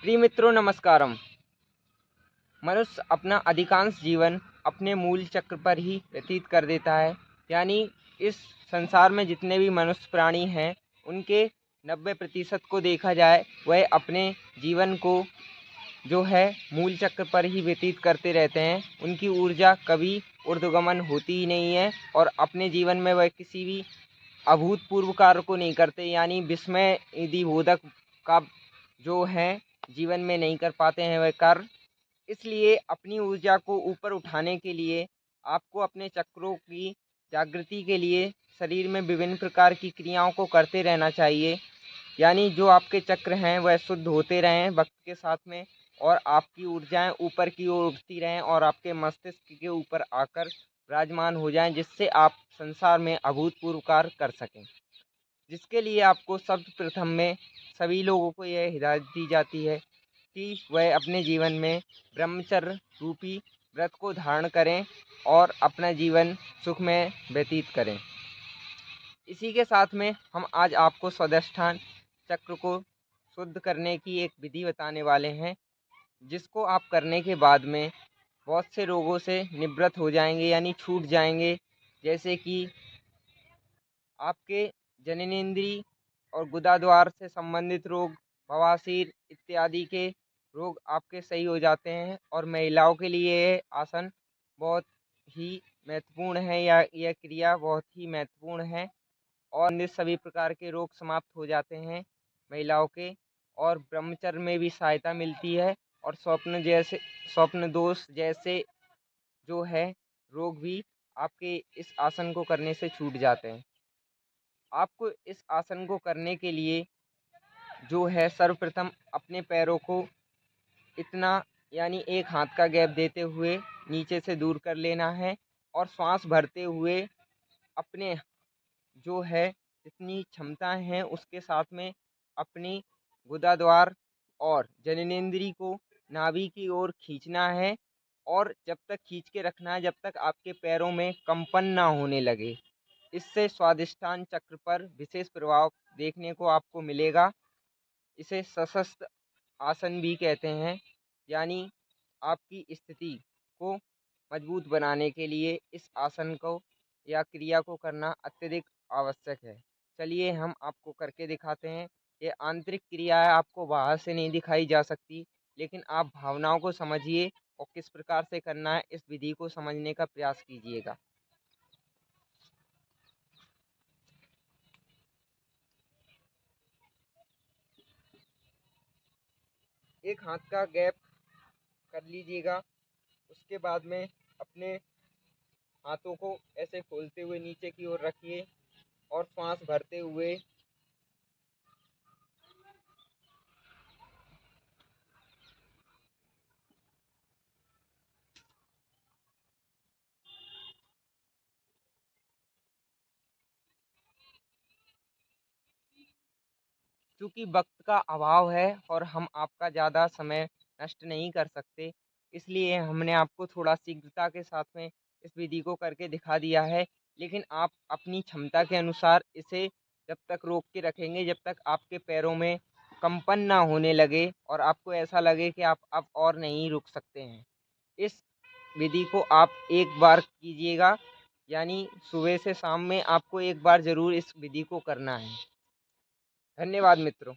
प्रिय मित्रों नमस्कारम। मनुष्य अपना अधिकांश जीवन अपने मूल चक्र पर ही व्यतीत कर देता है। यानी इस संसार में जितने भी मनुष्य प्राणी हैं उनके 90% को देखा जाए वह अपने जीवन को जो है मूल चक्र पर ही व्यतीत करते रहते हैं। उनकी ऊर्जा कभी ऊर्ध्वगमन होती ही नहीं है और अपने जीवन में वह किसी भी अभूतपूर्व कार्य को नहीं करते, यानी विस्मय यदि बोधक का जो है जीवन में नहीं कर पाते हैं वह कार्य। इसलिए अपनी ऊर्जा को ऊपर उठाने के लिए आपको अपने चक्रों की जागृति के लिए शरीर में विभिन्न प्रकार की क्रियाओं को करते रहना चाहिए। यानी जो आपके चक्र हैं वह शुद्ध होते रहें वक्त के साथ में, और आपकी ऊर्जाएं ऊपर की ओर उठती रहें और आपके मस्तिष्क के ऊपर आकर विराजमान हो जाएं, जिससे आप संसार में अभूतपूर्व कार्य कर सकें। जिसके लिए आपको सर्वप्रथम में सभी लोगों को यह हिदायत दी जाती है कि वह अपने जीवन में ब्रह्मचर्य रूपी व्रत को धारण करें और अपना जीवन सुख में व्यतीत करें। इसी के साथ में हम आज आपको स्वादिष्ठान चक्र को शुद्ध करने की एक विधि बताने वाले हैं, जिसको आप करने के बाद में बहुत से रोगों से निवृत्त हो जाएंगे, यानी छूट जाएंगे। जैसे कि आपके जननेंद्रिय और गुदाद्वार से संबंधित रोग, बवासीर इत्यादि के रोग आपके सही हो जाते हैं। और महिलाओं के लिए ये आसन बहुत ही महत्वपूर्ण है, या यह क्रिया बहुत ही महत्वपूर्ण है और अन्य सभी प्रकार के रोग समाप्त हो जाते हैं महिलाओं के। और ब्रह्मचर्य में भी सहायता मिलती है और स्वप्न दोष जैसे जो है रोग भी आपके इस आसन को करने से छूट जाते हैं। आपको इस आसन को करने के लिए जो है सर्वप्रथम अपने पैरों को इतना, यानी एक हाथ का गैप देते हुए नीचे से दूर कर लेना है और श्वास भरते हुए अपने जो है जितनी क्षमता है उसके साथ में अपनी गुदाद्वार और जननेंद्रिय को नाभि की ओर खींचना है। और जब तक खींच के रखना है जब तक आपके पैरों में कंपन ना होने लगे। इससे स्वादिष्ठान चक्र पर विशेष प्रभाव देखने को आपको मिलेगा। इसे सशस्त्र आसन भी कहते हैं। यानी आपकी स्थिति को मजबूत बनाने के लिए इस आसन को या क्रिया को करना अत्यधिक आवश्यक है। चलिए हम आपको करके दिखाते हैं। ये आंतरिक क्रिया है, आपको बाहर से नहीं दिखाई जा सकती, लेकिन आप भावनाओं को समझिए और किस प्रकार से करना है इस विधि को समझने का प्रयास कीजिएगा। एक हाथ का गैप कर लीजिएगा। उसके बाद में अपने हाथों को ऐसे खोलते हुए नीचे की ओर रखिए और श्वास भरते हुए चूँकि वक्त का अभाव है और हम आपका ज़्यादा समय नष्ट नहीं कर सकते, इसलिए हमने आपको थोड़ा शीघ्रता के साथ में इस विधि को करके दिखा दिया है। लेकिन आप अपनी क्षमता के अनुसार इसे जब तक रोक के रखेंगे जब तक आपके पैरों में कंपन ना होने लगे और आपको ऐसा लगे कि आप अब और नहीं रुक सकते हैं। इस विधि को आप एक बार कीजिएगा, यानी सुबह से शाम में आपको एक बार ज़रूर इस विधि को करना है। धन्यवाद मित्रों।